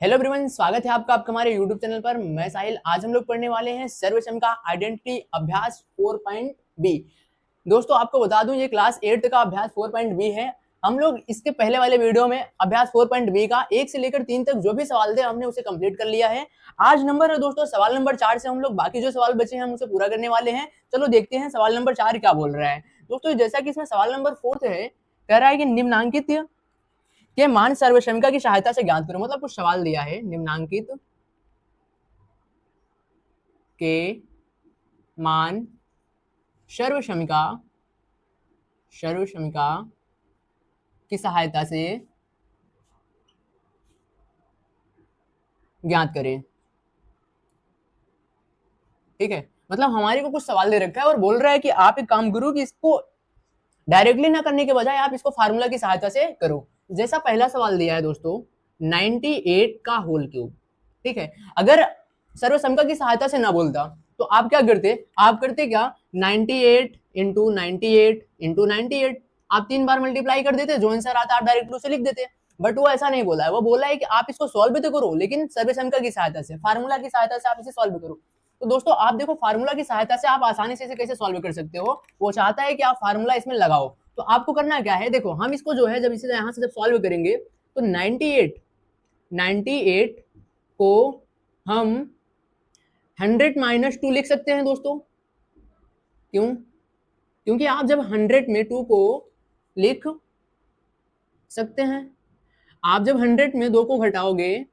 Hello everyone, स्वागत है आपका हमारे यूट्यूब चैनल पर। मैं साहिल। आज हम लोग पढ़ने वाले हैं सर्वसम का आइडेंटिटी अभ्यास 4.बी। दोस्तों, आपको बता दूं ये क्लास 8 का अभ्यास 4.बी है। हम लोग इसके पहले वाले वीडियो में अभ्यास 4.बी का 1 से लेकर 3 तक जो भी सवाल थे हमने उसे कंप्लीट कर लिया है। आज नंबर है दोस्तों सवाल नंबर 4 से हम लोग बाकी जो सवाल बचे हैं हम उसे पूरा करने वाले हैं। चलो देखते हैं सवाल नंबर 4 क्या बोल रहा है। दोस्तों, जैसा कि इसमें सवाल नंबर 4 है, कह रहा है कि निम्नांकित के मान सर्वक्षमिका की सहायता से ज्ञात करो। मतलब कुछ सवाल दिया है, निम्नांकित के मान सर्वक्षमिका की सहायता से ज्ञात करें। ठीक है, मतलब हमारे को कुछ सवाल दे रखा है और बोल रहा है कि आप एक काम करो कि इसको डायरेक्टली ना करने के बजाय आप इसको फार्मूला की सहायता से करो। जैसा पहला सवाल दिया है दोस्तों, 98 का होल क्यूब। ठीक है, अगर सर्वसमका की सहायता से ना बोलता तो आप क्या करते? आप करते क्या, 98 इंटू 98 इंटू 98 आप 3 बार मल्टीप्लाई कर देते, जो आंसर आता आप डायरेक्ट उसे लिख देते। बट वो ऐसा नहीं बोला है, वो बोला है कि आप इसको सॉल्व भी तो करो, लेकिन सर्वसमका की सहायता से, फार्मूला की सहायता से आप इसे सॉल्व करो। तो दोस्तों आप देखो, फार्मूला की सहायता से आप आसानी से इसे कैसे सॉल्व कर सकते हो। वो चाहता है कि आप फार्मूला इसमें लगाओ। तो आपको करना क्या है, देखो हम इसको जो है जब इसे यहां से जब सॉल्व करेंगे तो 98 को हम 100 माइनस 2 लिख सकते हैं दोस्तों। क्यों? क्योंकि आप जब 100 में 2 को लिख सकते हैं, आप जब 100 में 2 को घटाओगे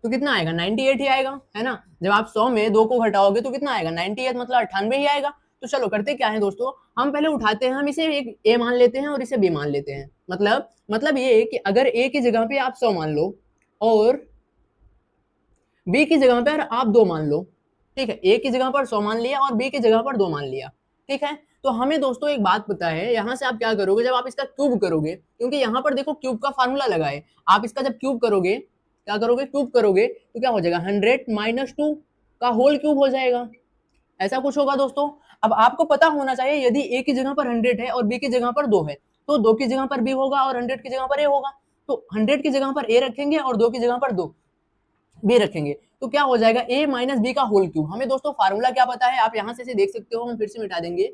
तो कितना आएगा? 98 ही आएगा, है ना। जब आप 100 में 2 को घटाओगे तो कितना आएगा? 98, मतलब 98 ही आएगा। तो चलो करते क्या है दोस्तों, हम पहले उठाते हैं, हम इसे एक ए मान लेते हैं और इसे बी मान लेते हैं। मतलब ये कि अगर ए की जगह पे आप 100 मान लो और बी की जगह पर आप 2 मान लो। ठीक है, ए की जगह पर 100 मान लिया और बी की जगह पर 2 मान लिया। ठीक है, तो हमें दोस्तों एक बात पता है, यहां से आप क्या करोगे, जब आप इसका क्यूब करोगे, क्योंकि यहां पर देखो क्यूब का फार्मूला लगा है, आप इसका जब क्यूब करोगे, क्या करोगे, क्यूब करोगे तो क्या हो जाएगा, 100 माइनस 2 का होल क्यूब हो जाएगा। ऐसा कुछ होगा दोस्तों। अब आपको पता होना चाहिए, यदि ए की जगह पर 100 है और बी की जगह पर 2 है तो 2 की जगह पर बी होगा और 100 की जगह पर ए होगा। तो 100 की जगह पर ए रखेंगे और 2 की जगह पर 2 बी रखेंगे, तो क्या हो जाएगा, ए माइनस बी का होल क्यूब। हमें दोस्तों फार्मूला क्या पता है, आप यहां से देख सकते हो, हम फिर से मिटा देंगे।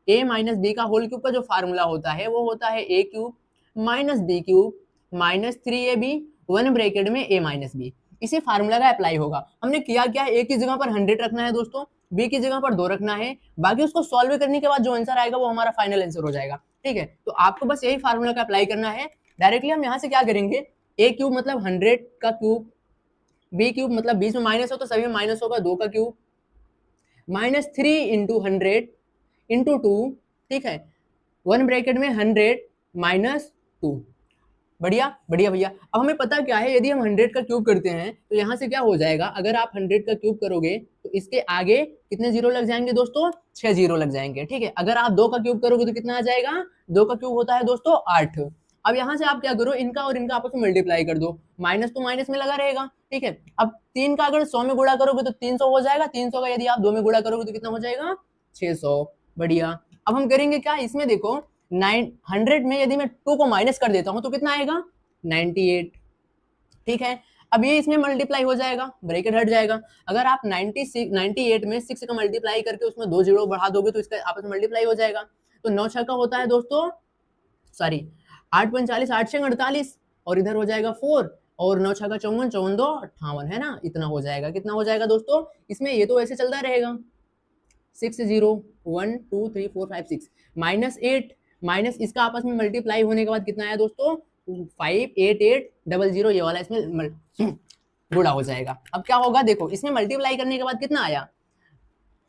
ए माइनस बी का होल क्यूब का जो फार्मूला होता है वो होता है A cube minus B cube minus 3ab 1 bracket में ए माइनस बी। इसी फार्मूला का अप्लाई होगा। हमने किया क्या, ए की जगह पर 100 रखना है दोस्तों, बी की जगह पर 2 रखना है, बाकी उसको सॉल्व करने के बाद जो आंसर आएगा वो हमारा फाइनल आंसर हो जाएगा। ठीक है, तो आपको बस यही फार्मूला का अप्लाई करना है। डायरेक्टली हम यहाँ से क्या करेंगे, ए क्यूब मतलब 100 का क्यूब, बी क्यूब मतलब 20 में माइनस हो तो सभी में माइनस होगा, 2 का क्यूब माइनस 3 इंटू 100 इंटू 2। ठीक है, 1 ब्रैकेट में 100 माइनस 2। बढ़िया बढ़िया भैया। अब हमें पता क्या है, यदि हम 100 का क्यूब करते हैं तो यहाँ से क्या हो जाएगा, अगर आप 100 का क्यूब करोगे तो इसके आगे कितने जीरो लग जाएंगे दोस्तों? 6 जीरो लग जाएंगे। ठीक है, अगर आप 2 का क्यूब करोगे तो कितना आ जाएगा? 2 का क्यूब होता है दोस्तों 8। अब यहाँ से आप क्या करो, इनका और इनका आपस में मल्टीप्लाई कर दो, माइनस तो माइनस में लगा रहेगा। ठीक है, अब 3 का अगर 100 में गुणा करोगे तो 300 हो जाएगा, 300 का यदि आप 2 में गुणा करोगे तो कितना हो जाएगा? 600। बढ़िया। अब हम करेंगे क्या, इसमें देखो 100 में यदि मैं 2 को माइनस कर देता हूं तो कितना आएगा? 98। ठीक है, अब ये इसमें मल्टीप्लाई हो जाएगा, ब्रैकेट हट जाएगा। अगर आप 98 में 6 का मल्टीप्लाई करके उसमें 2 जीरो बढ़ा दोगे तो इसका आपस में मल्टीप्लाई हो जाएगा। तो 9 6 का होता है दोस्तों, सॉरी 8 45, 8 6 48 और इधर हो जाएगा 4 और 9 6 का 54, 54 2 58, है ना। इतना हो जाएगा। कितना हो जाएगा दोस्तों इसमें? ये तो ऐसे चलता रहेगा, 6 0 1 2 3 4 5 6 माइनस 8 माइनस इसका आपस में मल्टीप्लाई होने के बाद कितना आया दोस्तों? 5 8 8 00, ये वाला इसमें गुणा हो जाएगा। अब क्या होगा, देखो इसमें मल्टीप्लाई करने के बाद कितना आया?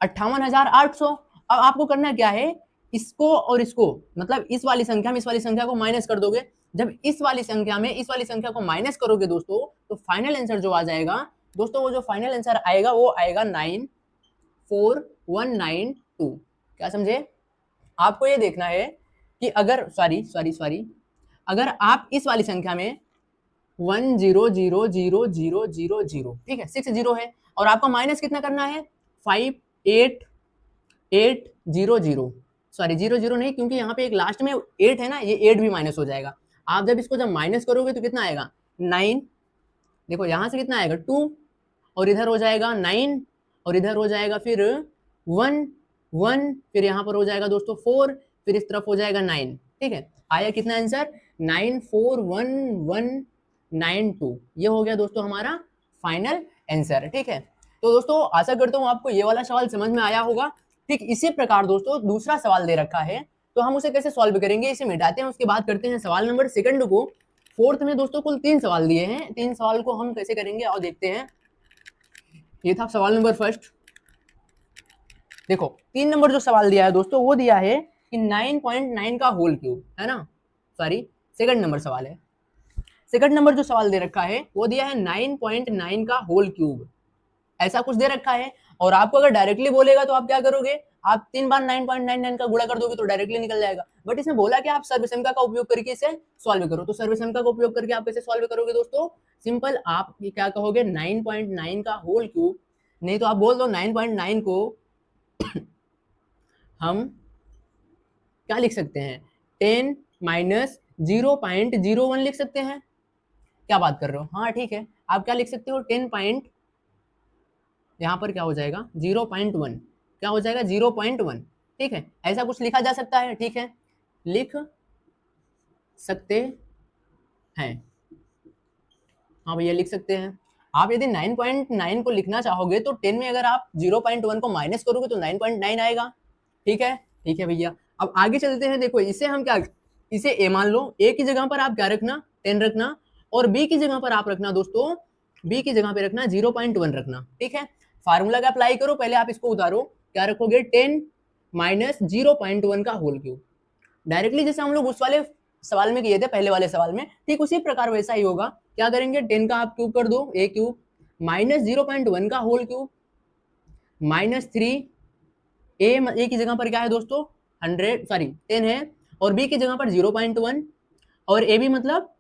58,800। अब आपको करना क्या है, इसको और इसको, मतलब इस वाली संख्या में इस वाली संख्या को माइनस कर दोगे। जब इस वाली संख्या में इस वाली संख्या को माइनस करोगे दोस्तों तो फाइनल आंसर जो आ जाएगा दोस्तों, वो जो फाइनल आंसर आएगा वो आएगा 94192। क्या समझे? आपको ये देखना है कि अगर सॉरी अगर आप इस वाली संख्या में 1 0 0 0 0 0, ठीक है 6 जीरो है, और आपको माइनस कितना करना है? 5 8 8 0 0, सॉरी 0 0 नहीं, क्योंकि यहाँ पे एक लास्ट में 8 है ना, ये 8 भी माइनस हो जाएगा। आप जब इसको जब माइनस करोगे तो कितना आएगा? 9, देखो यहाँ से कितना आएगा 2, और इधर हो जाएगा 9, और इधर हो जाएगा फिर 1 1, फिर यहाँ पर हो जाएगा दोस्तों 4, फिर इस तरफ हो जाएगा 9। ठीक है, आया कितना आंसर 941192, ये हो गया दोस्तों हमारा फाइनल आंसर। ठीक है, तो दोस्तों आशा करता हूँ आपको ये वाला सवाल समझ में आया होगा। ठीक इसी प्रकार दोस्तों दूसरा सवाल दे रखा है, तो हम उसे कैसे सॉल्व करेंगे, इसे मिटाते हैं, उसके बाद करते हैं सवाल नंबर सेकंड को। फोर्थ में दोस्तों कुल 3 सवाल दिए हैं, 3 सवाल को हम कैसे करेंगे और देखते हैं। ये था सवाल नंबर फर्स्ट। देखो 3 नंबर जो सवाल दिया है दोस्तों वो दिया है कि 9.9 का होल क्यूब, है ना, सॉरी सेकंड नंबर सवाल है। सेकंड नंबर जो सवाल दे रखा है वो दिया है 9.9 का होल क्यूब, ऐसा कुछ दे रखा है। और आपको अगर डायरेक्टली बोलेगा तो आप क्या करोगे, आप 3 बार 9.99 का गुणा कर दोगे तो डायरेक्टली निकल जाएगा। बट इसमें बोला कि आप सर्वसंख्या का उपयोग करके इसे सॉल्व करो, तो सर्वसंख्या का उपयोग करके आप कैसे सॉल्व करोगे दोस्तों, सिंपल आप क्या कहोगे 9.9 का होल क्यूब, नहीं तो आप बोल दो 9.9 को हम क्या लिख सकते हैं 10 माइनस 0.01 लिख सकते हैं। क्या बात कर रहे हो, हाँ ठीक है, आप क्या लिख सकते हो 10 पॉइंट, यहाँ पर क्या हो जाएगा 0.1, क्या हो जाएगा 0.1। ठीक है, ऐसा कुछ लिखा जा सकता है। ठीक है, लिख सकते हैं, हाँ भैया लिख सकते हैं। आप यदि 9.9 को लिखना चाहोगे तो 10 में अगर आप 0.1 को माइनस करोगे तो 9.9 आएगा। ठीक है भैया, अब आगे चलते हैं। देखो इसे हम क्या, इसे ए मान लो, ए की जगह पर आप क्या रखना 10 रखना, और बी की जगह पर आप रखना दोस्तों, बी की जगह पे रखना 0.1 रखना। ठीक है, फार्मूला का अप्लाई करो, पहले आप इसको उतारो, क्या रखोगे 10 माइनस 0.1 का होल क्यूब। डायरेक्टली जैसे हम लोग उस वाले सवाल में किए थे पहले वाले सवाल में, ठीक उसी प्रकार वैसा ही होगा। क्या करेंगे 10 का आप क्यूब कर दो, ए क्यूब माइनस 0.1 का होल क्यूब माइनस 3, ए की जगह पर क्या है दोस्तों 100 सॉरी 10 है, और बी की जगह पर 0.1, और ए बी मतलब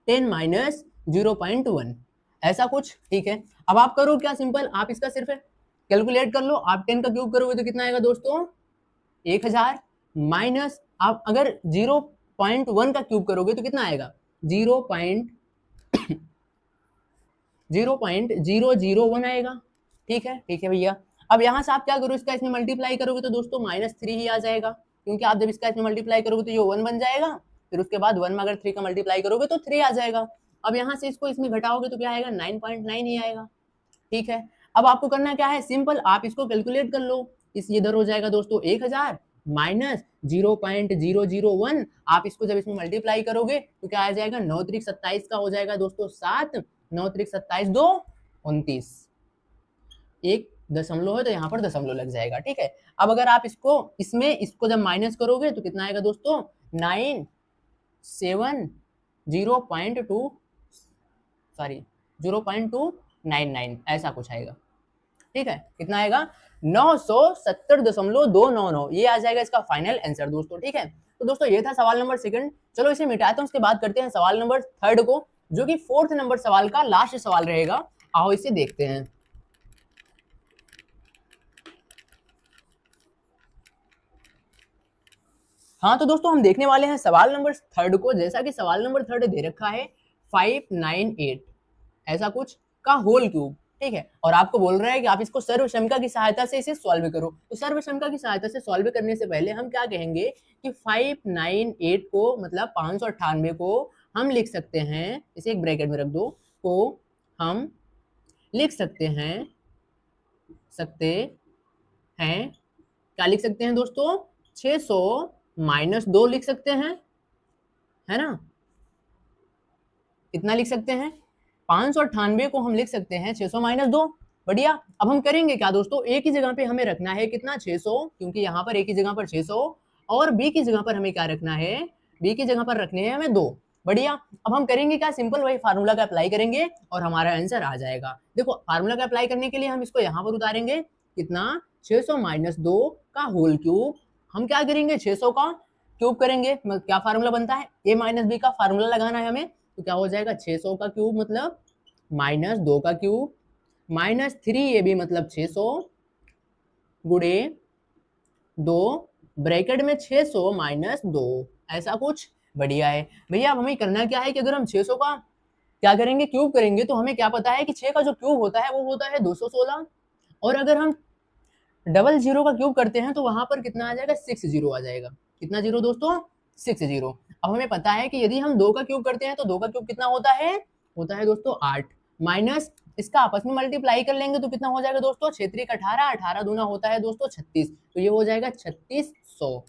10 माइनस 0.1, ऐसा कुछ। ठीक है, अब आप करो क्या, सिंपल आप इसका सिर्फ कैलकुलेट कर लो। आप 10 का क्यूब करोगे तो कितना आएगा दोस्तों 1000, माइनस आप अगर 0.1 का क्यूब करोगे तो कितना आएगा 0.001 आएगा। ठीक है भैया, अब यहाँ से आप क्या करो, इसका इसमें मल्टीप्लाई करोगे तो दोस्तों -3 ही आ जाएगा, क्योंकि आप जब इसका इसमें मल्टीप्लाई करोगे तो ये 1 बन जाएगा, फिर उसके बाद 1 में अगर 3 का मल्टीप्लाई करोगे तो 3 आ जाएगा। अब यहाँ से इसको इसमें घटाओगे तो क्या आएगा 9.9 ही आएगा। ठीक है, अब आपको करना क्या है, सिंपल आप इसको कैलकुलेट कर लो। इस इधर हो जाएगा दोस्तों 1000 माइनस 0.001, आप इसको जब इसमें मल्टीप्लाई करोगे तो क्या आ जाएगा 9 त्रिक 27 का हो जाएगा दोस्तों 7, 9 त्रिक 27 2 29, एक दशमलव है तो यहाँ पर दशमलव लग जाएगा। ठीक है, अब अगर आप इसको इसमें इसको जब माइनस करोगे तो कितना आएगा दोस्तों 970.2 सॉरी 0.299 ऐसा कुछ आएगा। ठीक है, कितना आएगा 970.299, ये आ जाएगा इसका फाइनल आंसर दोस्तों। ठीक है, तो दोस्तों ये था सवाल नंबर सेकंड। चलो इसे मिटाते हैं, उसके बाद करते हैं सवाल नंबर थर्ड को, जो कि फोर्थ नंबर सवाल का लास्ट सवाल रहेगा। आओ इसे देखते हैं। हाँ तो दोस्तों हम देखने वाले हैं सवाल नंबर थर्ड को। जैसा कि सवाल नंबर थर्ड दे रखा है 598 ऐसा कुछ का होल क्यूब। ठीक है, और आपको बोल रहा है कि आप इसको सर्वसंख्या की सहायता से इसे सॉल्व करो। तो सर्वसंख्या की सहायता से सॉल्व करने से पहले हम क्या कहेंगे कि 598 को मतलब 598 को हम लिख सकते हैं, इसे एक ब्रैकेट में रख दो, को हम लिख सकते हैं क्या लिख सकते हैं दोस्तों 600 माइनस 2 लिख सकते हैं, है ना, कितना लिख सकते हैं 598 को हम लिख सकते हैं 600 माइनस 2। बढ़िया, अब हम करेंगे क्या दोस्तों, ए की जगह पे हमें रखना है कितना 600, क्योंकि यहाँ पर ए की जगह पर 600, और बी की जगह पर हमें क्या रखना है, बी की जगह पर रखने हैं हमें 2। बढ़िया, अब हम करेंगे क्या, सिंपल वही फार्मूला का अप्लाई करेंगे और हमारा आंसर आ जाएगा। देखो फार्मूला का अप्लाई करने के लिए हम इसको यहाँ पर उतारेंगे, कितना 600 माइनस 2 का होल क्यूब। हम क्या करेंगे 600 का क्यूब करेंगे, क्या फार्मूला बनता है ए माइनस बी का फार्मूला लगाना है हमें, तो क्या हो जाएगा 600 का क्यूब मतलब माइनस 2 का क्यूब माइनस 3ab मतलब 600 गुणे 2 ब्रैकेट में 600 माइनस 2, ऐसा कुछ। बढ़िया है भैया, अब हमें करना क्या है कि अगर हम 600 का क्या करेंगे, क्यूब करेंगे, तो हमें क्या पता है कि 6 का जो क्यूब होता है वो होता है 216, और अगर हम डबल जीरो का क्यूब करते हैं तो वहां पर कितना आ जाएगा, 6 जीरो आ जाएगा। कितना जीरो दोस्तों, 6 जीरो। अब हमें पता है कि यदि हम 2 का क्यूब करते हैं तो 2 का क्यूब कितना होता है दोस्तों 8, माइनस इसका आपस में मल्टीप्लाई कर लेंगे तो कितना हो जाएगा दोस्तों, 6 3 18, 18 दूना होता है दोस्तों 36, तो ये हो जाएगा 3600।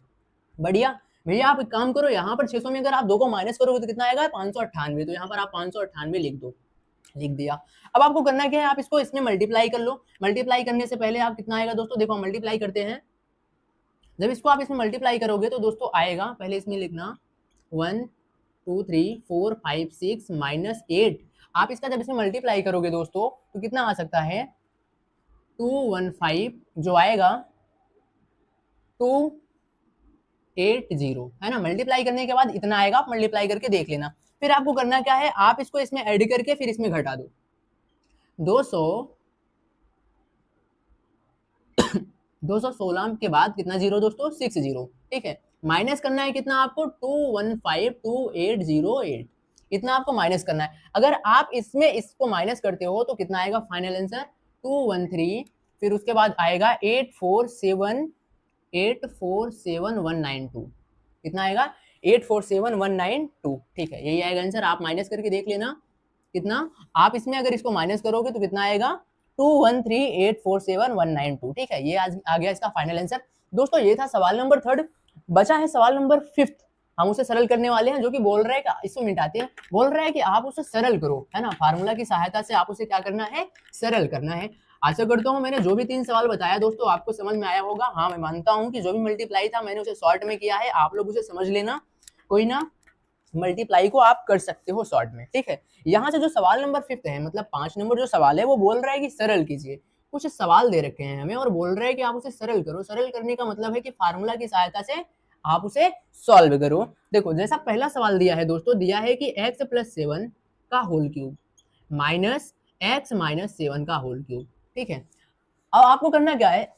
बढ़िया भैया, आप एक काम करो, यहाँ पर 600 में अगर आप 2 को माइनस करोगे तो कितना आएगा, 598, तो यहाँ पर आप 598 लिख दो, लिख दिया। अब आपको करना क्या है, आप इसको इसमें मल्टीप्लाई कर लो। मल्टीप्लाई करने से पहले आप कितना आएगा दोस्तों, देखो मल्टीप्लाई करते हैं, जब इसको आप इसमें मल्टीप्लाई करोगे तो दोस्तों आएगा, पहले इसमें लिखना 1 2 3 4 5 6 माइनस 8। आप इसका जब इसमें मल्टीप्लाई करोगे दोस्तों तो कितना आ सकता है, 215 जो आएगा 280, है ना। मल्टीप्लाई करने के बाद इतना आएगा, आप मल्टीप्लाई करके देख लेना। फिर आपको करना क्या है, आप इसको इसमें ऐड करके फिर इसमें घटा दो। 216 के बाद कितना जीरो दोस्तों, 6 जीरो, ठीक है। माइनस करना है कितना आपको, 2152808, इतना आपको माइनस करना है। अगर आप इसमें इसको माइनस करते हो तो कितना आएगा फाइनल आंसर, 213, फिर उसके बाद आएगा 8478192, कितना आएगा 8478192, ठीक है, यही आएगा आंसर। आप माइनस करके देख लेना कितना, आप इसमें अगर इसको माइनस करोगे तो कितना आएगा, 213847192, ठीक है, ये आज आ गया इसका फाइनल आंसर। दोस्तों ये था सवाल नंबर 3, बचा है सवाल नंबर 5, हम उसे सरल करने वाले हैं, जो कि बोल रहा है कि इसको मिटाते हैं, बोल रहा है कि आप उसे सरल करो, है ना, फार्मूला की सहायता से आप उसे क्या करना है, सरल करना है। आशा करता हूँ मैंने जो भी 3 सवाल बताया दोस्तों आपको समझ में आया होगा। हाँ, मैं मानता हूँ कि जो भी मल्टीप्लाई था मैंने उसे शॉर्ट में किया है, आप लोग उसे समझ लेना, कोई ना, मल्टीप्लाई को आप कर सकते हो शॉर्ट में, ठीक है। यहाँ से जो सवाल नंबर 5 है, मतलब 5 नंबर जो सवाल है, वो बोल रहा है कि सरल कीजिए। कुछ सवाल दे रखे हैं हमें और बोल रहे हैं कि आप उसे सरल करो। सरल करने का मतलब है कि फार्मूला की सहायता से आप उसे सॉल्व करो। देखो जैसा पहला सवाल दिया है दोस्तों, दिया है कि x+7 का होल क्यूब माइनस x-7 का होल क्यूब, ठीक है। अब आपको करना क्या है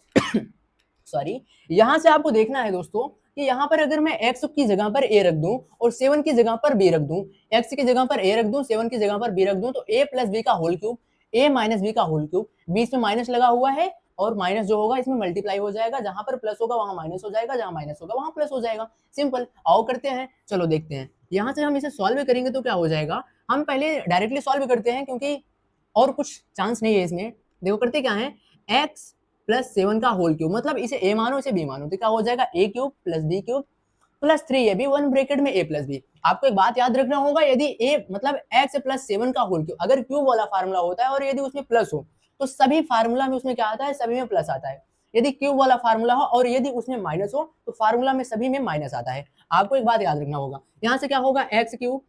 सॉरी, यहां से आपको देखना है दोस्तों कि यहाँ पर अगर मैं x की जगह पर a रख दूं और 7 की जगह पर b रख दूं, x की जगह पर a रख दूं, 7 की जगह पर b रख दूं, तो a प्लस b का whole cube, a minus b का होल क्यूब, बीच में माइनस लगा हुआ है और माइनस जो होगा इसमें मल्टीप्लाई हो जाएगा, जहां पर प्लस होगा वहां माइनस हो जाएगा, जहां माइनस होगा वहां प्लस हो जाएगा। सिंपल। आओ करते हैं, चलो देखते हैं। यहाँ से हम इसे सॉल्व करेंगे तो क्या हो जाएगा, हम पहले डायरेक्टली सॉल्व करते हैं क्योंकि और कुछ चांस नहीं है इसमें। देखो करते क्या है, x+7 का होल क्यूब, मतलब इसे a मानो इसे b मानो, तो क्या हो जाएगा a³ + b³ + 3ab, 1 ब्रैकेट में a + b। आपको एक बात याद रखना होगा, यदि a मतलब x+7 का होल क्यूब अगर क्यूब वाला फार्मूला होता है और यदि उसमें प्लस हो तो सभी फार्मूला में उसमें क्या आता है, सभी में प्लस आता है। यदि क्यूब वाला फार्मूला हो और यदि उसमें माइनस हो तो फार्मूला में सभी में माइनस आता है। आपको एक बात याद रखना होगा, यहाँ से क्या होगा, x³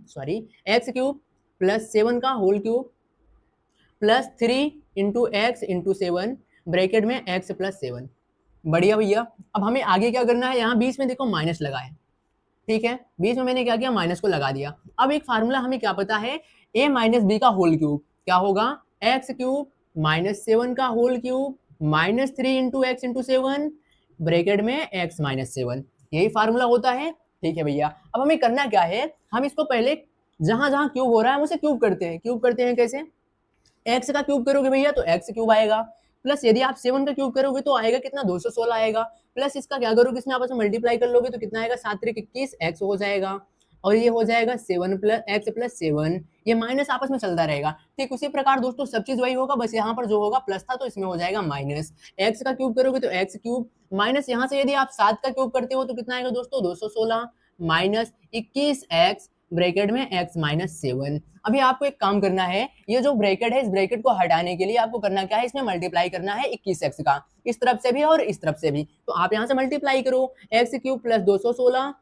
सॉरी x³ + 7 का होल क्यूब +3 × x × 7 ब्रैकेट में x + 7। बढ़िया भैया। अब हमें आगे क्या करना है, यहाँ बीच में देखो माइनस लगा है, ठीक है, बीच में मैंने क्या किया, माइनस को लगा दिया। अब एक फार्मूला हमें क्या पता है, a - b का होल क्यूब क्या होगा, x³ - 7 का होल क्यूब -3 × x × 7 ब्रैकेट में x - 7, यही फार्मूला होता है, ठीक है भैया। अब हमें करना क्या है, हम इसको पहले जहां जहां क्यूब हो रहा है उसे क्यूब करते हैं। क्यूब करते हैं कैसे, x का क्यूब करोगे भैया तो x³ आएगा, प्लस यदि आप 7 का क्यूब करोगे तो आएगा कितना, 216 आएगा, प्लस इसका क्या करोगे, इसमें आपस में मल्टीप्लाई कर लोगे तो कितना आएगा, 7 × 21 x हो जाएगा, और ये हो जाएगा 7 + x + 7, ये माइनस आपस में चलता रहेगा। ठीक उसी प्रकार दोस्तों सब चीज वही होगा, बस यहाँ पर जो होगा प्लस था तो इसमें हो जाएगा माइनस। x का क्यूब करोगे तो x³ माइनस, यहाँ से यदि आप 7 का क्यूब करते हो तो कितना आएगा दोस्तों, 216 माइनस 21x ब्रैकेट में x - 7। अभी आपको एक काम करना है, ये जो ब्रैकेट है इस ब्रैकेट को हटाने के लिए आपको करना क्या है, इसमें मल्टीप्लाई करना है 21x का, इस तरफ से भी और इस तरफ से भी। तो आप यहाँ से मल्टीप्लाई करो, x³ + 216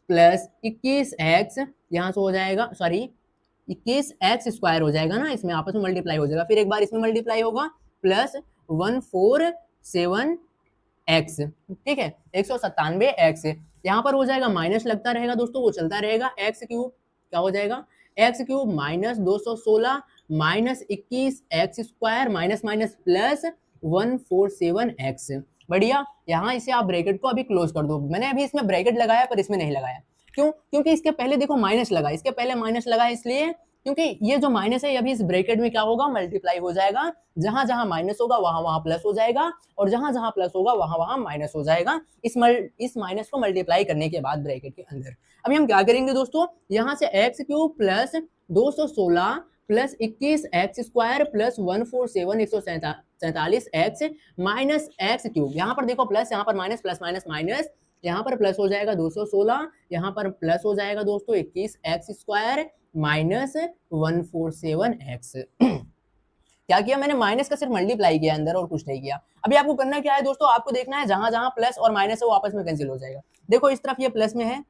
+ 21x, यहाँ से हो जाएगा सॉरी 21x² हो जाएगा ना, इसमें आपस में मल्टीप्लाई हो जाएगा, फिर एक बार इसमें मल्टीप्लाई होगा +147x, ठीक है, 197x, यहाँ पर हो जाएगा माइनस लगता रहेगा दोस्तों, वो चलता रहेगा, x³ क्या हो जाएगा, x³ - 216 - 21x² minus minus plus 147x। बढ़िया। यहाँ इसे आप ब्रैकेट को अभी क्लोज कर दो। मैंने अभी इसमें ब्रैकेट लगाया पर इसमें नहीं लगाया, क्यों, क्योंकि इसके पहले देखो माइनस लगा, इसके पहले माइनस लगा इसलिए क्योंकि ये जो माइनस है ये अभी इस ब्रैकेट में क्या होगा, मल्टीप्लाई हो जाएगा। जहां जहां माइनस होगा वहां वहां प्लस हो जाएगा, और जहां जहां प्लस होगा वहां वहां माइनस हो जाएगा इस माइनस को मल्टीप्लाई करने के बाद ब्रैकेट के अंदर। अभी हम क्या करेंगे दोस्तों, यहाँ से x cube plus 216 plus 21x² plus 147 minus x cube, यहाँ पर देखो प्लस, यहाँ पर माइनस, प्लस माइनस माइनस, यहाँ पर प्लस हो जाएगा 216, यहाँ पर प्लस हो जाएगा दोस्तों 21x² माइनस 147x। क्या किया मैंने, माइनस का सिर्फ मल्टीप्लाई किया अंदर और कुछ नहीं किया। अभी आपको करना क्या है दोस्तों, आपको देखना है जहां जहां प्लस और माइनस है वो आपस में कैंसिल हो जाएगा। देखो इस तरफ ये प्लस में है,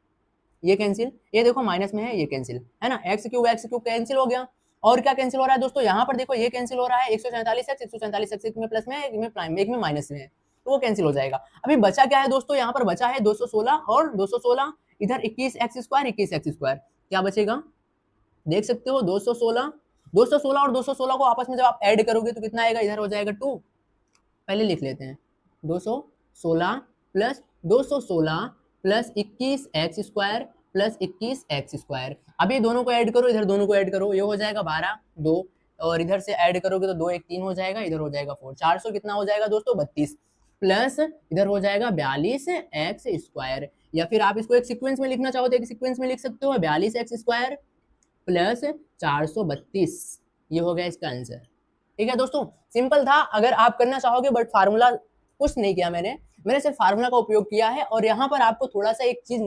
ये कैंसिल, ये देखो माइनस में है, ये कैंसिल, है ना, एक्स क्यूब कैंसिल हो गया। और क्या कैंसिल हो रहा है दोस्तों, यहाँ पर देखो ये कैंसिल हो रहा है 147x, एक में प्लस में है, एक में माइनस में है, तो वो कैंसिल हो जाएगा। अभी बचा क्या है दोस्तों, यहाँ पर बचा है 216 और 216, इधर 21x², क्या बचेगा देख सकते हो, 216 और 216 को आपस में जब आप ऐड करोगे तो कितना आएगा, इधर हो जाएगा 2, पहले लिख लेते हैं 216 plus 216 plus 21x² plus 21x²। अब ये दोनों को ऐड करो, इधर दोनों को ऐड करो, ये हो जाएगा 12 2, और इधर से ऐड करोगे तो 2 1 3 हो जाएगा, इधर हो जाएगा 4, 400 कितना हो जाएगा दोस्तों 32, प्लस इधर हो जाएगा 42x², या फिर आप इसको एक सीक्वेंस में लिखना चाहो तो एक सीक्वेंस में लिख सकते हो 42x² प्लस 432, ये हो गया इसका आंसर। ठीक है दोस्तों, सिंपल था अगर आप करना चाहोगे, बट फार्मूला कुछ नहीं किया मैंने सिर्फ फार्मूला का उपयोग किया है। और यहाँ पर आपको थोड़ा सा एक चीज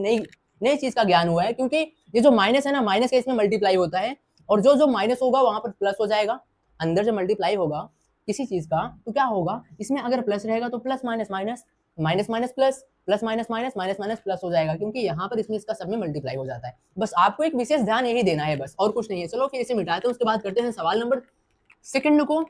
नई चीज का ज्ञान हुआ है, क्योंकि ये जो माइनस है ना, माइनस का इसमें मल्टीप्लाई होता है, और जो माइनस होगा वहां पर प्लस हो जाएगा। अंदर जो मल्टीप्लाई होगा किसी चीज का तो क्या होगा, इसमें अगर प्लस रहेगा तो plus minus minus, minus minus plus, plus minus minus, minus minus plus हो जाएगा, क्योंकि यहाँ पर इसमें इसका सब में मल्टीप्लाई हो जाता है। बस आपको एक विशेष ध्यान यही देना है, बस और कुछ नहीं है। चलो फिर इसे मिटाते हैं, उसके बाद करते हैं सवाल नंबर सेकंड को।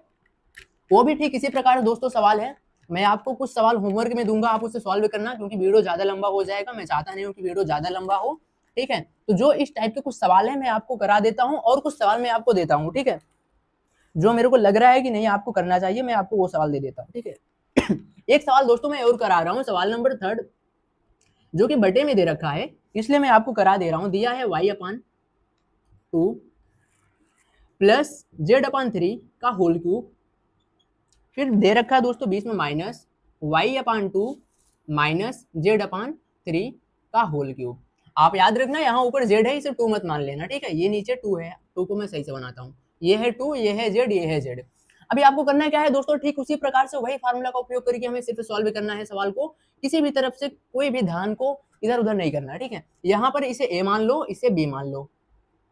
वो भी ठीक इसी प्रकार दोस्तों सवाल है। मैं आपको कुछ सवाल होमवर्क में दूंगा, आप उससे सॉल्व करना, क्योंकि वीडियो ज्यादा लंबा हो जाएगा, मैं चाहता नहीं हूँ कि वीडियो ज्यादा लंबा हो। ठीक है, तो जो इस टाइप के कुछ सवाल है मैं आपको करा देता हूँ, और कुछ सवाल मैं आपको देता हूँ। ठीक है, जो मेरे को लग रहा है कि नहीं आपको करना चाहिए, मैं आपको वो सवाल दे देता हूँ। ठीक है एक सवाल दोस्तों मैं और करा रहा हूँ, सवाल नंबर 3 जो कि बटे में दे रखा है, इसलिए मैं आपको करा दे रहा हूँ। दिया है y/2 प्लस z/3 का होल क्यूब, फिर दे रखा है दोस्तों बीच में माइनस y/2 माइनस z/3 का होल क्यूब। आप याद रखना यहाँ ऊपर z है, इसे 2 मत मान लेना। ठीक है, ये नीचे 2 है, 2 को मैं सही से बनाता हूँ, ये है 2, ये है z, ये है z। अभी आपको करना क्या है दोस्तों, ठीक उसी प्रकार से वही फार्मूला का उपयोग करके हमें सिर्फ सॉल्व करना है सवाल को। किसी भी तरफ से कोई भी ध्यान को इधर उधर नहीं करना। ठीक है, यहाँ पर इसे a मान लो, इसे b मान लो।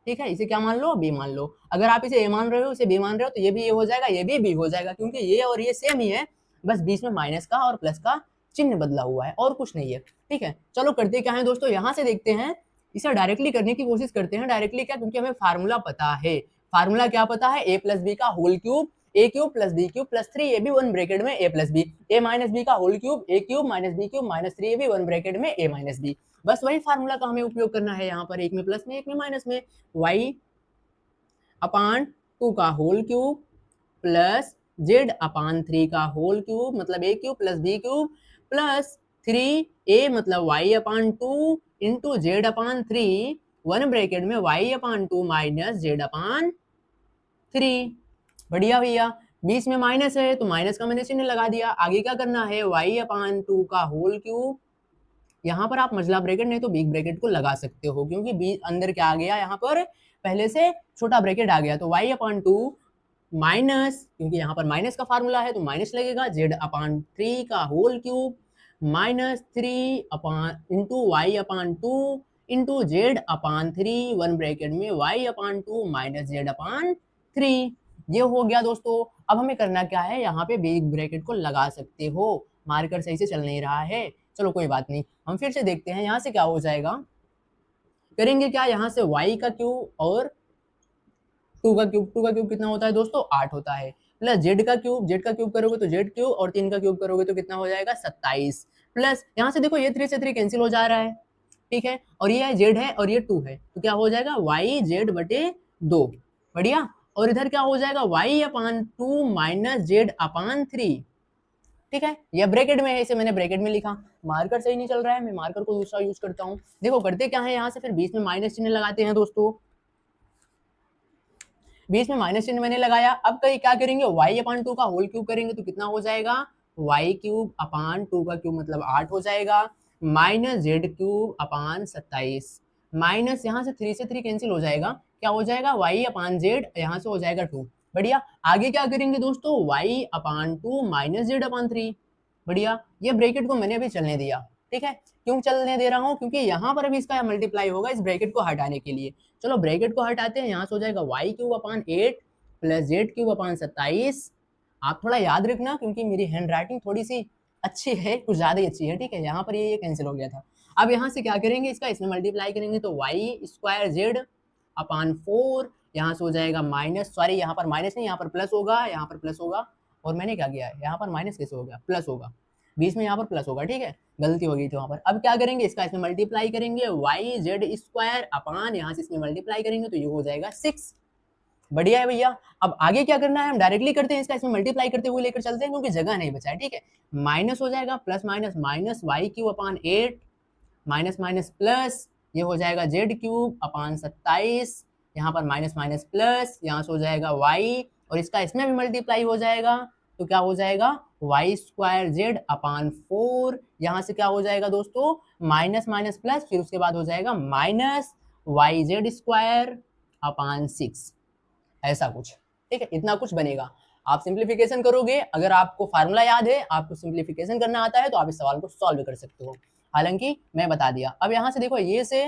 ठीक है, इसे क्या मान लो, b मान लो। अगर आप इसे a मान रहे हो, इसे b मान रहे हो, तो ये भी a हो जाएगा, ये भी b हो जाएगा, क्योंकि ये और ये सेम ही है, बस बीच में माइनस का और प्लस का चिन्ह बदला हुआ है, और कुछ नहीं है। ठीक है, चलो करते क्या है दोस्तों, यहाँ से देखते हैं, इसे डायरेक्टली करने की कोशिश करते हैं। डायरेक्टली क्या, क्योंकि हमें फार्मूला पता है। फार्मूला क्या पता है, a प्लस बी का whole cube, a cube plus b cube plus 3ab 1 bracket में a plus B, a minus b का whole cube, a cube minus b cube minus 3ab 1 bracket में a minus b। बस वही formula का हमें उपयोग करना है यहाँ पर, एक में प्लस में एक में माइनस में। y/2 का होल क्यूब प्लस z/3 का होल क्यूब, मतलब a cube plus b cube plus 3a मतलब y/2 इंटू z/3 1 ब्रैकेट में y/2 माइनस z/3। बढ़िया भैया, बीच में माइनस है तो माइनस का मैंने चिन्ह लगा दिया। आगे क्या करना है, y/2 का होल क्यूब, यहाँ पर आप मझला ब्रैकेट नहीं तो बिग ब्रैकेट को लगा सकते हो, क्योंकि बी अंदर क्या आ गया, यहाँ पर पहले से छोटा ब्रैकेट आ गया, तो y/2 माइनस, क्योंकि यहाँ पर माइनस का फार्मूला है तो माइनस लगेगा, z/3 का whole cube minus 3 into y/2 into z/3 1 bracket में y/2 माइनस z/3। ये हो गया दोस्तों। अब हमें करना क्या है, यहाँ पे बिग ब्रैकेट को लगा सकते हो, मार्कर सही से चल नहीं रहा है, चलो कोई बात नहीं, हम फिर से देखते हैं यहाँ से क्या हो जाएगा। करेंगे क्या, यहाँ से y का क्यूब और 2 का क्यूब कितना होता है दोस्तों, 8 होता है, प्लस z का क्यूब करोगे तो z क्यूब, और 3 का क्यूब करोगे तो कितना हो जाएगा 27, प्लस यहाँ से देखो ये 3 से 3 कैंसिल हो जा रहा है। ठीक है, और ये z है और ये 2 है, तो क्या हो जाएगा yz/2। बढ़िया, और इधर क्या हो जाएगा y/2 माइनस z/3। ठीक है, ये ब्रैकेट में है, इसे मैंने ब्रैकेट में लिखा। मार्कर सही नहीं चल रहा है, मैं मार्कर को दूसरा यूज करता हूँ। देखो करते क्या है, यहाँ से फिर बीच में माइनस चिन्ह लगाते हैं दोस्तों। बीच में माइनस चिन्ह मैंने लगाया। अब कहीं क्या करेंगे, y अपान 2 का होल क्यूब करेंगे तो कितना हो जाएगा, y क्यूब अपान 2 का क्यूब मतलब 8 हो जाएगा, minus Z cube upon 27, minus यहाँ से 3 से 3 कैंसिल हो जाएगा, क्या हो जाएगा y अपान जेड, यहाँ से हो जाएगा 2। बढ़िया। आगे क्या करेंगे दोस्तों, y अपान 2 माइनस जेड अपान 3। बढ़िया, ये ब्रैकेट को मैंने अभी चलने दिया। ठीक है, क्यों चलने दे रहा हूँ, क्योंकि यहाँ पर अभी इसका मल्टीप्लाई होगा इस ब्रैकेट को हटाने के लिए। चलो ब्रैकेट को हटाते हैं, यहाँ से हो जाएगा y cube upon 8 plus Z cube upon 27। आप थोड़ा याद रखना क्योंकि मेरी हैंड राइटिंग थोड़ी सी अच्छी है, कुछ ज्यादा ही अच्छी है। ठीक है, यहाँ पर ये कैंसिल हो गया था। अब यहाँ से क्या करेंगे, इसका इसमें मल्टीप्लाई करेंगे तो वाई स्क्वायर जेड अपान 4, यहाँ से हो जाएगा माइनस, सॉरी यहाँ पर माइनस नहीं, यहाँ पर प्लस होगा, यहाँ पर प्लस होगा। और मैंने क्या किया है, यहाँ पर माइनस कैसे हो गया, प्लस होगा, बीच में यहाँ पर प्लस होगा। ठीक है, गलती हो गई थी वहां पर। अब क्या करेंगे, इसका इसमें मल्टीप्लाई करेंगे, वाई जेड स्क्वायर अपान, यहाँ से इसमें मल्टीप्लाई करेंगे तो ये हो जाएगा 6। बढ़िया है भैया। अब आगे क्या करना है, हम डायरेक्टली करते हैं, इसका इसमें मल्टीप्लाई करते हुए लेकर चलते हैं क्योंकि जगह नहीं बचा है। ठीक है, माइनस हो जाएगा, plus minus minus Y cube upon 8, minus minus plus, ये हो जाएगा जेड क्यूब अपान 27, यहाँ पर माइनस माइनस प्लस, यहाँ से हो जाएगा वाई, और इसका इसमें भी मल्टीप्लाई हो जाएगा तो क्या हो जाएगा, वाई स्क्वायर जेड अपान 4, यहाँ से क्या हो जाएगा दोस्तों, माइनस माइनस प्लस, फिर उसके बाद हो जाएगा minus Y Z square upon 6, ऐसा कुछ। ठीक है, इतना कुछ बनेगा। आप सिंप्लीफिकेशन करोगे, अगर आपको फार्मूला याद है, आपको सिंप्लीफिकेशन करना आता है तो आप इस सवाल को सॉल्व कर सकते हो। हालांकि मैं बता दिया। अब यहाँ से देखो, ये से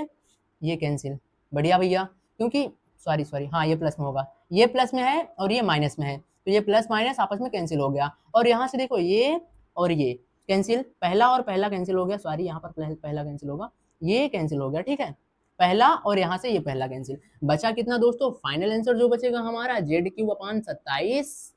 ये कैंसिल। बढ़िया भैया, क्योंकि सॉरी हाँ ये प्लस में होगा, ये प्लस में है और ये माइनस में है, तो ये प्लस माइनस आपस में कैंसिल हो गया। और यहाँ से देखो, ये और ये कैंसिल, पहला और पहला कैंसिल हो गया, सॉरी यहाँ पर पहला कैंसिल होगा, ये कैंसिल हो गया। ठीक है, पहला और यहाँ से ये पहला कैंसिल, बचा कितना दोस्तों, फाइनल आंसर जो बचेगा हमारा जेड क्यूब अपान 27।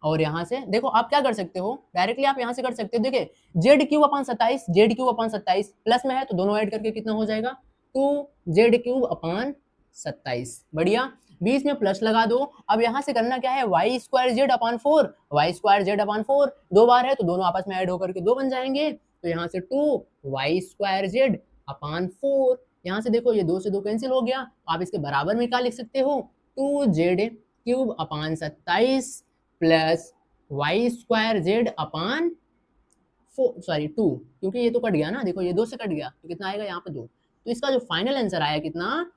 और यहाँ से देखो आप क्या कर सकते हो, डायरेक्टली आप यहाँ से कर सकते हो। देखिए Z cube upon 27, Z cube upon 27 plus में है तो दोनों ऐड करके कितना हो जाएगा, 2 जेड क्यूब अपान 27। बढ़िया, बीच में प्लस लगा दो। अब यहाँ से करना क्या है, वाई स्क्वायर जेड अपान 4, वाई स्क्वायर जेड अपान 4 दो बार है तो दोनों आपस में ऐड होकर के 2 बन जाएंगे, तो यहाँ से 2 वाई स्क्वायर जेड अपान 4, यहाँ से देखो ये 2 से 2 कैंसिल हो गया, आप इसके बराबर में क्या लिख सकते हो, 2 Z cube upon 27 plus Y square Z upon 2, क्योंकि ये तो कट गया ना, देखो ये 2 से कट गया तो कितना आएगा यहाँ पे 2, तो इसका जो फाइनल आंसर आया कितना,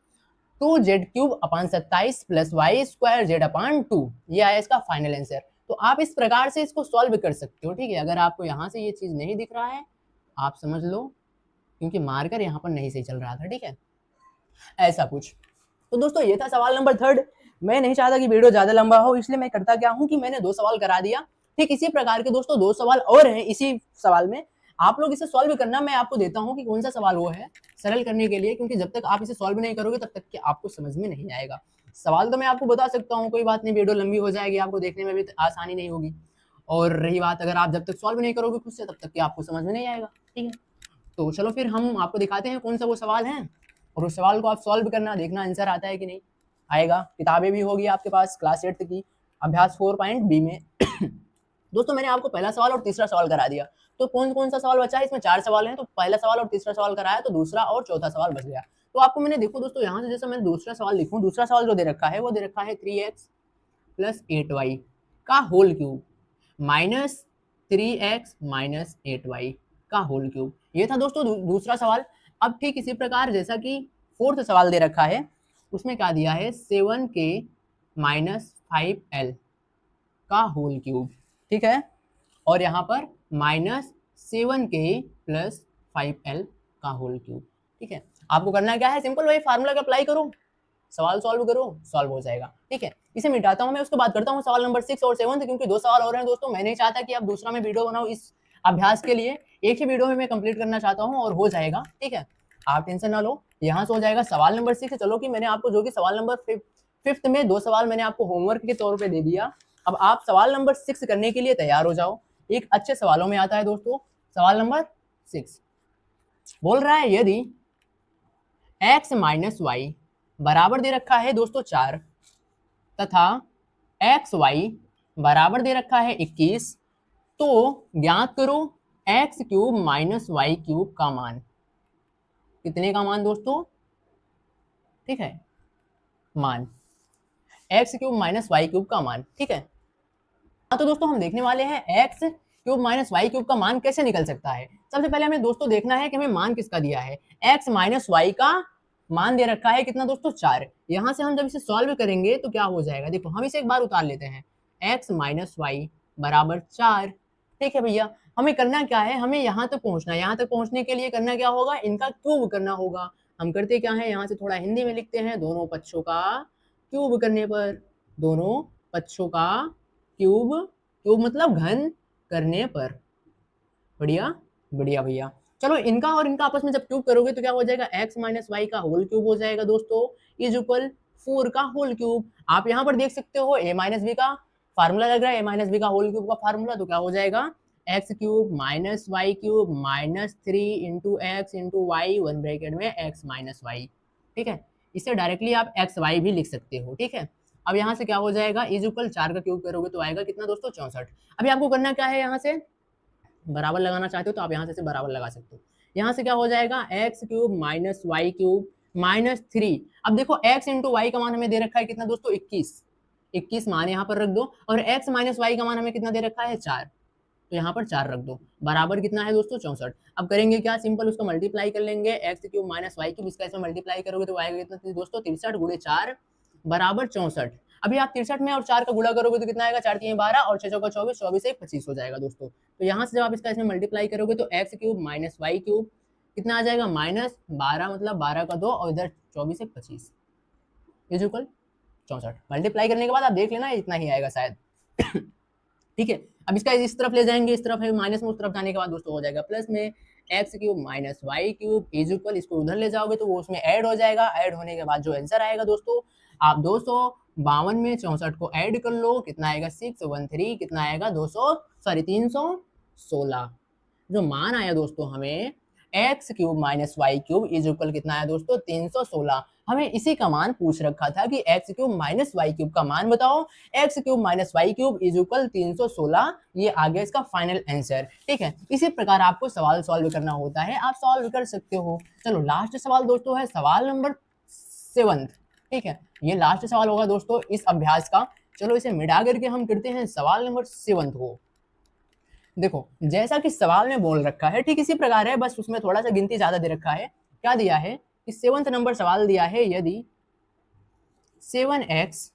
2 Z cube upon 27 plus Y square Z upon 2, ये आया इसका फाइनल आंसर। तो आप इस प्रकार से इसको सॉल्व कर सकते हो। ठीक है, अगर आपको यहाँ से ये चीज नहीं दिख रहा है आप समझ लो, क्योंकि मार्कर यहाँ पर नहीं सही चल रहा था। ठीक है, ऐसा कुछ। तो दोस्तों ये था सवाल नंबर 3। मैं नहीं चाहता कि वीडियो ज्यादा लंबा हो, इसलिए मैं करता क्या हूँ कि मैंने 2 सवाल करा दिया। ठीक इसी प्रकार के दोस्तों 2 सवाल और हैं इसी सवाल में, आप लोग इसे सॉल्व करना, मैं आपको देता हूँ कि कौन सा सवाल वो है सरल करने के लिए, क्योंकि जब तक आप इसे सॉल्व नहीं करोगे तब तक कि आपको समझ में नहीं आएगा। सवाल तो मैं आपको बता सकता हूँ, कोई बात नहीं, वीडियो लंबी हो जाएगी, आपको देखने में भी आसानी नहीं होगी। और रही बात, अगर आप जब तक सॉल्व नहीं करोगे खुद से तब तक कि आपको समझ में नहीं आएगा। ठीक है, तो चलो फिर हम आपको दिखाते हैं कौन सा वो सवाल है, और उस सवाल को आप सॉल्व करना, देखना आंसर आता है कि नहीं आएगा। किताबें भी होगी आपके पास क्लास 8 की, अभ्यास 4.b में। दोस्तों मैंने आपको पहला सवाल और तीसरा सवाल करा दिया, तो कौन कौन सा सवाल बचा है, इसमें 4 सवाल हैं, तो पहला सवाल और तीसरा सवाल कराया तो दूसरा और चौथा सवाल बच गया। तो आपको मैंने देखो दोस्तों यहाँ से जैसे मैंने दूसरा सवाल लिखूं, दूसरा सवाल जो दे रखा है वो दे रखा है 3x प्लस 8y का whole cube minus 3x minus 8y का होल क्यूब, ये था दोस्तों दूसरा सवाल। अब ठीक इसी प्रकार जैसा कि फोर्थ सवाल दे रखा है, उसमें क्या दिया है, 7k माइनस 5l का होल क्यूब। ठीक है, और यहाँ पर माइनस 7k प्लस 5l का होल क्यूब। ठीक है, आपको करना क्या है, सिंपल वही फार्मूला का अप्लाई करो, सवाल सॉल्व करो, सॉल्व हो जाएगा। ठीक है, इसे मिटाता हूं मैं, उसके बाद करता हूं सवाल नंबर 6 और 7, क्योंकि 2 सवाल और हैं दोस्तों। मैं नहीं चाहता कि आप दूसरा में वीडियो बनाओ इस अभ्यास के लिए, एक ही वीडियो में मैं कंप्लीट करना चाहता हूं और हो जाएगा। ठीक है, आप टेंशन ना लो, यहाँ से हो जाएगा सवाल नंबर 6। चलो कि मैंने आपको जो कि सवाल नंबर 5th में 2 सवाल मैंने आपको होमवर्क के तौर पर दे दिया। अब आप सवाल नंबर 6 करने के लिए तैयार हो जाओ। एक अच्छे सवालों में आता है दोस्तों सवाल नंबर 6, बोल रहा है यदि x माइनस वाई बराबर दे रखा है दोस्तों 4 तथा एक्स वाई बराबर दे रखा है 21, तो ज्ञात करो X cube minus Y cube का मान। कितने का मान दोस्तों, ठीक है, मान। X cube minus Y cube का मान। ठीक है, तो दोस्तों हम देखने वाले हैं X cube minus Y cube का मान कैसे निकल सकता है। सबसे पहले हमें दोस्तों देखना है कि हमें मान किसका दिया है। एक्स माइनस वाई का मान दे रखा है कितना दोस्तों, 4। यहाँ से हम जब इसे सॉल्व करेंगे तो क्या हो जाएगा, देखो हम इसे एक बार उतार लेते हैं, एक्स माइनस वाई बराबर 4। ठीक है भैया, हमें करना क्या है, हमें यहाँ तक पहुंचना है। यहाँ तक पहुंचने के लिए करना क्या होगा, इनका क्यूब करना होगा। हम करते क्या है, यहाँ से थोड़ा हिंदी में लिखते हैं, दोनों पक्षों का क्यूब करने पर, दोनों पक्षों का क्यूब, क्यूब मतलब घन करने पर। बढ़िया बढ़िया भैया। चलो इनका और इनका आपस में जब क्यूब करोगे तो क्या हो जाएगा, x माइनस वाई का होल क्यूब हो जाएगा दोस्तों, इज इक्वल 4 का होल क्यूब। आप यहाँ पर देख सकते हो a माइनस बी का फार्मूला लग रहा है, a माइनस बी का होल क्यूब का फार्मूला, तो क्या हो जाएगा, X cube minus Y cube minus 3 into X into Y, one bracket में x माइनस वाई। ठीक है, इसे डायरेक्टली आप एक्स वाई भी लिख सकते हो। ठीक है, अब यहाँ से क्या हो जाएगा, इज इक्वल 4 का क्यूब करोगे तो आएगा कितना दोस्तों, 64। अभी आपको करना क्या है, यहाँ से बराबर लगाना चाहते हो तो आप यहाँ से बराबर लगा सकते हो। यहाँ से क्या हो जाएगा, X cube minus Y cube minus 3। अब देखो x इंटू वाई का मान हमें दे रखा है कितना दोस्तों, 21 मान यहाँ पर रख दो, और x माइनस वाई का मान हमें कितना दे रखा है, 4, तो यहाँ पर 4 रख दो, बराबर कितना है दोस्तों, 64। अब करेंगे क्या, सिंपल उसको मल्टीप्लाई कर लेंगे, X cube minus Y cube, इसका इसमें मल्टीप्लाई करोगे तो आएगा कितना दोस्तों, 63 गुणे 4 बराबर 64। अभी आप 63 में और 4 का गुणा करोगे तो कितना आएगा, 4 3 12 और 6 चौका 24, 24 1 25 हो जाएगा दोस्तों। तो यहाँ से जब आप इसका इसमें मल्टीप्लाई करोगे तो X cube minus Y cube कितना आ जाएगा, माइनस 12 मतलब 12 का 2 और इधर 24 1 25 इज इक्वल 64। मल्टीप्लाई करने के बाद आप देख लेना इतना ही आएगा शायद। ठीक है, अब इसका इस तरफ ले जाएंगे, इस तरफ है माइनस में, उस तरफ जाने के बाद दोस्तों हो जाएगा प्लस में, X cube minus Y cube is equal, इसको उधर ले जाओगे तो वो उसमें ऐड हो जाएगा। ऐड होने के बाद जो आंसर आएगा दोस्तों, आप 252 में 64 को ऐड कर लो, कितना आएगा 613, कितना आएगा 316। जो मान आया दोस्तों हमें X cube minus Y cube is equal कितना आया दोस्तों, 316। हमें इसी का मान पूछ रखा था कि X cube minus Y cube का मान बताओ, X cube minus Y cube is equal 316, ये आ गया इसका फाइनल आंसर। ठीक है, इसी प्रकार आपको सवाल सॉल्व करना होता है, आप सॉल्व कर सकते हो। चलो लास्ट सवाल दोस्तों है सवाल नंबर 7। ठीक है, ये लास्ट सवाल होगा दोस्तों इस अभ्यास का। चलो इसे मिटा करके हम करते हैं सवाल नंबर 7 को। देखो जैसा कि सवाल में बोल रखा है ठीक इसी प्रकार है, बस उसमें थोड़ा सा गिनती ज्यादा दे रखा है। क्या दिया है कि 7th नंबर सवाल दिया है, यदि 7x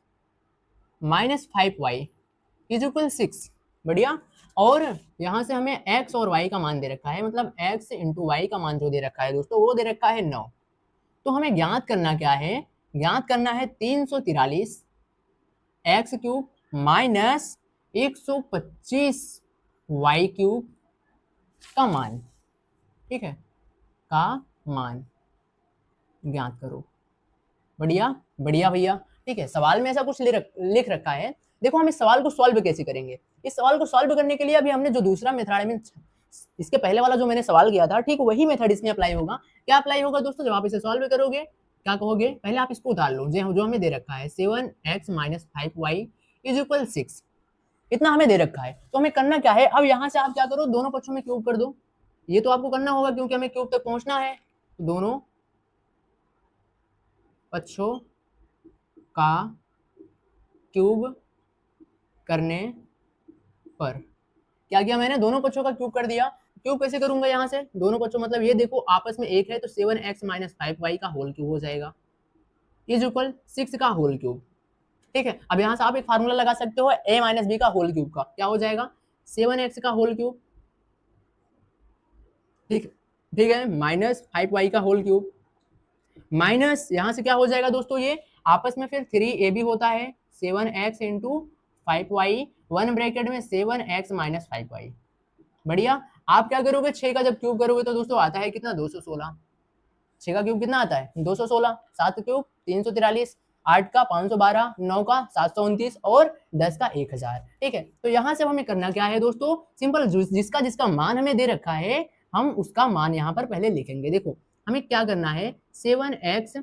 minus 5y is equal 6। बढ़िया, और यहाँ से हमें x और y का मान दे रखा है, मतलब x इंटू वाई का मान जो दे रखा है दोस्तों वो दे रखा है 9। तो हमें ज्ञात करना क्या है, ज्ञात करना है 343 X cube minus 125 Y cube का मान। ठीक है, का मान ज्ञात करो। बढ़िया बढ़िया भैया। ठीक है, सवाल में ऐसा कुछ लिख रखा है। देखो हम इस सवाल को सॉल्व कैसे करेंगे, इस सवाल को सॉल्व करने के लिए अभी हमने जो दूसरा मेथड है, इसके पहले वाला जो मैंने सवाल किया था ठीक वही मेथड इसमें अप्लाई होगा। क्या अप्लाई होगा दोस्तों, जब आप इसे सॉल्व करोगे क्या कहोगे, पहले आप इसको उतार लो जो हमें दे रखा है 7x minus 5y is equal 6, इतना हमें दे रखा है। तो हमें करना क्या है, अब यहाँ से आप क्या करो, दोनों पक्षों में क्यूब कर दो। ये तो आपको करना होगा क्योंकि हमें क्यूब तक पहुंचना है। दोनों पक्षों का क्यूब करने पर क्या किया मैंने, दोनों पक्षों का क्यूब कर दिया। क्यूब कैसे करूंगा, यहाँ से दोनों पक्षों मतलब ये देखो आपस में एक है तो 7x माइनस 5y का होल क्यूब हो जाएगा इज इक्वल 6 का होल क्यूब। ठीक है, अब यहाँ से आप एक फार्मूला लगा सकते हो a माइनस बी का होल क्यूब का, क्या हो जाएगा 7x का होल क्यूब, ठीक है, माइनस 5y का होल क्यूब, माइनस यहाँ से क्या हो जाएगा दोस्तों, ये आपस में फिर 3ab होता है 7x into 5y, one bracket में 7x माइनस 5y। बढ़िया, आप क्या करोगे, 6 का जब क्यूब करोगे तो दोस्तों आता है कितना 216। 6 का क्यूब कितना आता है 216, 7 क्यूब 343, 8 का 512, 9 का 729 और 10 का 1000। ठीक है, तो यहाँ से हमें करना क्या है दोस्तों, सिंपल जिसका जिसका मान हमें दे रखा है हम उसका मान यहाँ पर पहले लिखेंगे। देखो हमें क्या करना है, 7x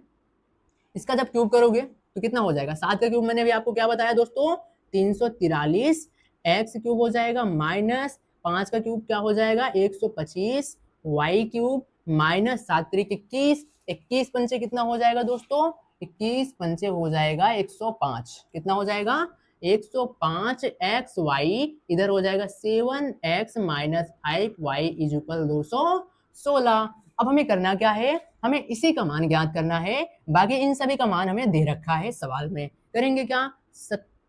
इसका जब क्यूब करोगे तो कितना हो जाएगा, 7 का क्यूब मैंने भी आपको क्या बताया दोस्तों 343, एक्स क्यूब हो जाएगा माइनस 5 का क्यूब क्या हो जाएगा 125, वाई क्यूब माइनस 7 3 21, 21 पंचे कितना हो जाएगा दोस्तों 21 पंचे हो जाएगा 105। कितना हो जाएगा? 105 एक्स वाई, इधर हो जाएगा 7x minus 5y is equal 216। अब हमें करना क्या है? हमें इसी का मान ज्ञात करना है, बाकी इन सभी का मान हमें दे रखा है सवाल में। करेंगे क्या?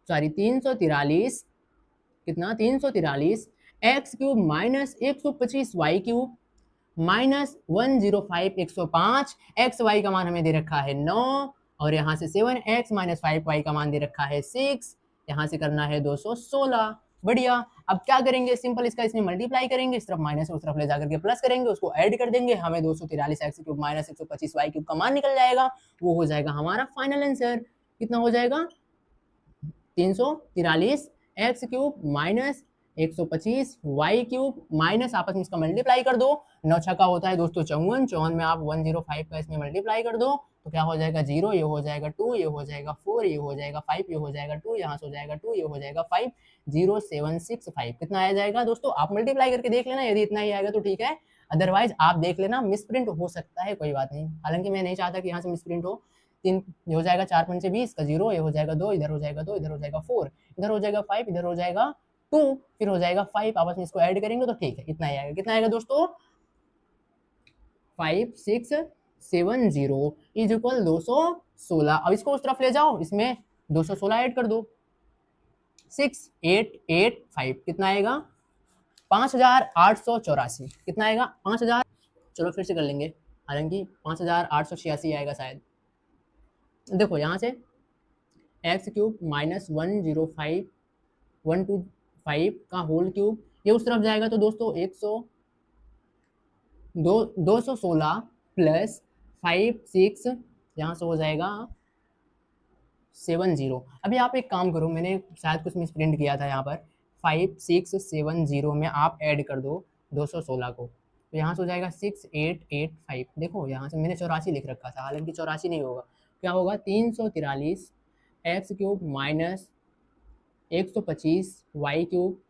343, कितना? 343 X cube minus 125 Y cube minus 105 105। X Y का मान हमें दे रखा है 9, और यहाँ से 7x माइनस 5y का मान दे रखा है 6, यहाँ से करना है 216। बढ़िया। अब क्या करेंगे? सिंपल इसका इसमें मल्टीप्लाई करेंगे, इस तरफ माइनस उस तरफ ले जाकर के प्लस करेंगे, उसको ऐड कर देंगे, हमें 243 X cube minus 125 Y cube का मान निकल जाएगा। वो हो जाएगा हमारा फाइनल आंसर। कितना हो जाएगा? 343 X cube minus 125 Y cube minus, आपस में इसका मल्टीप्लाई कर दो, 9 छक्का होता है दोस्तों 54, 54 में आप 105 का इसमें मल्टीप्लाई कर दो तो क्या हो जाएगा? 0, ये हो जाएगा 2, ये हो जाएगा 4, ये हो जाएगा 5, ये हो जाएगा 2, यहाँ से हो जाएगा 2, ये हो जाएगा 5, 0765। कितना आया जाएगा दोस्तों? आप मल्टीप्लाई करके देख लेना, यदि इतना ही आएगा तो ठीक है, अदरवाइज आप देख लेना, मिसप्रिंट हो सकता है, कोई बात नहीं। हालांकि मैं नहीं चाहता कि यहाँ से मिसप्रिंट हो। 3 ये हो जाएगा 4 पंचे 20 का 0, ये हो जाएगा 2, इधर हो जाएगा 2, इधर हो जाएगा 4, इधर हो जाएगा 5, इधर हो जाएगा 2, फिर हो जाएगा 5, आपस में इसको ऐड करेंगे तो ठीक है, इतना ही आएगा। कितना आएगा दोस्तों? 5670 इज इक्वल 216। अब इसको उस तरफ ले जाओ, इसमें 216 ऐड कर दो, 6885। कितना आएगा? 5884। कितना आएगा? 5000। चलो फिर से कर लेंगे, हालांकि 5886 आएगा शायद। देखो यहाँ से एक्स क्यूब माइनस 105 का होल क्यूब, ये उस तरफ जाएगा तो दोस्तों 216 प्लस 56, यहाँ से हो जाएगा 70। अभी आप एक काम करो, मैंने शायद कुछ मिस प्रिंट किया था यहाँ पर, 5670 में आप ऐड कर दो 216 को, तो यहाँ से हो जाएगा 6885। देखो यहाँ से मैंने 84 लिख रखा था, हालांकि 84 नहीं होगा, क्या होगा? 343 X cube minus 125 Y cube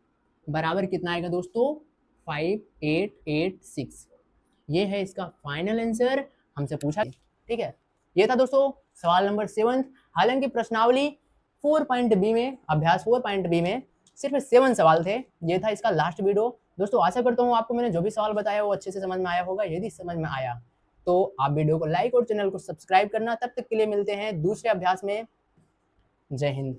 बराबर कितना आएगा दोस्तों? 5886। ये है इसका फाइनल आंसर, हमसे पूछा। ठीक है, ये था दोस्तों सवाल नंबर 7। हालांकि प्रश्नावली 4.b में, अभ्यास 4.b में सिर्फ 7 सवाल थे। ये था इसका लास्ट वीडियो। दोस्तों आशा करता हूँ आपको मैंने जो भी सवाल बताया वो अच्छे से समझ में आया होगा। यदि समझ में आया तो आप वीडियो को लाइक और चैनल को सब्सक्राइब करना। तब तक के लिए मिलते हैं दूसरे अभ्यास में। जय हिंद।